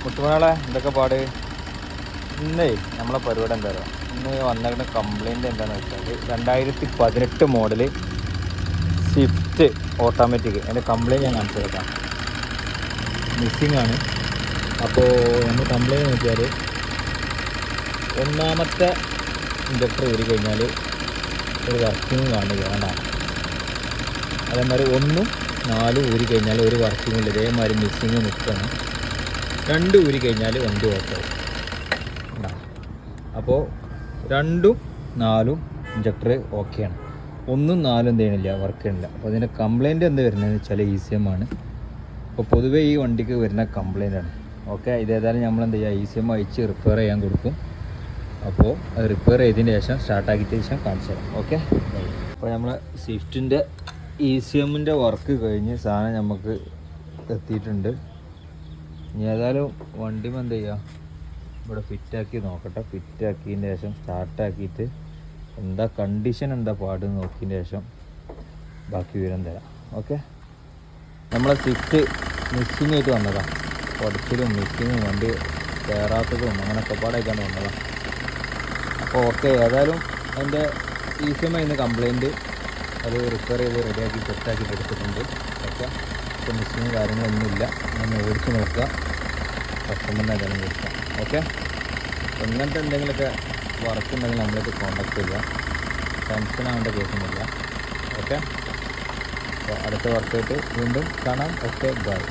മുത്തുമണാളെ എന്തൊക്കെ പാട്. ഇന്നേ നമ്മളെ പരിപാടി എന്താ പറയുക, ഇന്ന് വന്നിരുന്ന കംപ്ലൈൻറ്റ് എന്താണെന്ന് വെച്ചാൽ 2018 മോഡല് സ്വിഫ്റ്റ് ഓട്ടോമാറ്റിക്. അതിൻ്റെ കംപ്ലൈൻറ്റ് ഞാൻ കാണിച്ചു കൊടുക്കാം. മിസ്സിംഗ് ആണ്. അപ്പോൾ നമ്മൾ കംപ്ലൈൻറ്റ് നോക്കിയാൽ ഒന്നാമത്തെ ഇൻഡക്ടർ ഊരി കഴിഞ്ഞാൽ ഒരു വർക്കിംഗ് കാണില്ല, വേണ്ട. അതേമാതിരി 1, 4 ഊരി കഴിഞ്ഞാൽ ഒരു വർക്കിംഗ് ഇല്ല. ഇതേമാതിരി മിസ്സിങ് നിൽക്കുകയാണ്. 2 ഊരി കഴിഞ്ഞാൽ വണ്ടി ഓഫാവും. അപ്പോൾ 2ഉം 4ഉം ഇൻജക്ടർ ഓക്കെയാണ്. 1ഉം 4ഉം എന്ത് ചെയ്യണില്ല, വർക്ക് ചെയ്യണില്ല. അപ്പോൾ അതിൻ്റെ കംപ്ലൈൻറ്റ് എന്ത് വരുന്നതെന്ന് വെച്ചാൽ ECM ആണ്. അപ്പോൾ പൊതുവേ ഈ വണ്ടിക്ക് വരുന്ന കംപ്ലൈൻ്റാണ്. ഓക്കെ, ഇതേതായാലും നമ്മൾ എന്ത് ചെയ്യുക, ECM അയച്ച് റിപ്പയർ ചെയ്യാൻ കൊടുക്കും. അപ്പോൾ അത് റിപ്പയർ ചെയ്തതിന് ശേഷം സ്റ്റാർട്ടാക്കിയതിന് ശേഷം കാണിച്ചു തരാം. ഓക്കെ, അപ്പോൾ നമ്മൾ സ്വിഫ്റ്റിൻ്റെ ECMൻ്റെ വർക്ക് കഴിഞ്ഞ് സാധനം നമുക്ക് എത്തിയിട്ടുണ്ട്. ഇനി ഏതായാലും വണ്ടി എന്ത് ചെയ്യുക, ഇവിടെ ഫിറ്റാക്കി നോക്കട്ടെ. ഫിറ്റാക്കിയതിന് ശേഷം സ്റ്റാർട്ടാക്കിയിട്ട് എന്താ കണ്ടീഷൻ, എന്താ പാട് നോക്കിയതിന് ശേഷം ബാക്കി വിവരം തരാം. ഓക്കെ, നമ്മളെ സ്വിഫ്റ്റ് മിസ്സിങ് ആയിട്ട് വന്നതാണ്. പഠിച്ചതും മിസ്സിങ്ങും വണ്ടി കയറാത്തതും അങ്ങനെയൊക്കെ പാടായിട്ടാണ് വന്നതാണ്. അപ്പോൾ ഓക്കെ, ഏതായാലും എൻ്റെ ECM ഇന്ന് കംപ്ലൈൻറ്റ് അത് റിപ്പയർ ചെയ്ത് റെഡിയാക്കി സെറ്റാക്കിയിട്ട് എടുത്തിട്ടുണ്ട്. ഓക്കെ, ഇപ്പോൾ മിസ്സിങ് കാര്യങ്ങളൊന്നുമില്ല. ഒന്ന് ഓടിച്ച് നോക്കുക, കസ്റ്റമറിനെ ഏതായാലും വിളിക്കാം. ഓക്കെ, ഇങ്ങനത്തെ എന്തെങ്കിലുമൊക്കെ വർക്ക് ഉണ്ടെങ്കിൽ നമ്മളായിട്ട് കോൺടാക്ട് ചെയ്യുക. ടെൻഷൻ ആവേണ്ട കേസൊന്നുമില്ല. ഓക്കെ, അപ്പോൾ അടുത്ത വർക്കായിട്ട് വീണ്ടും കാണാം. Okay, by.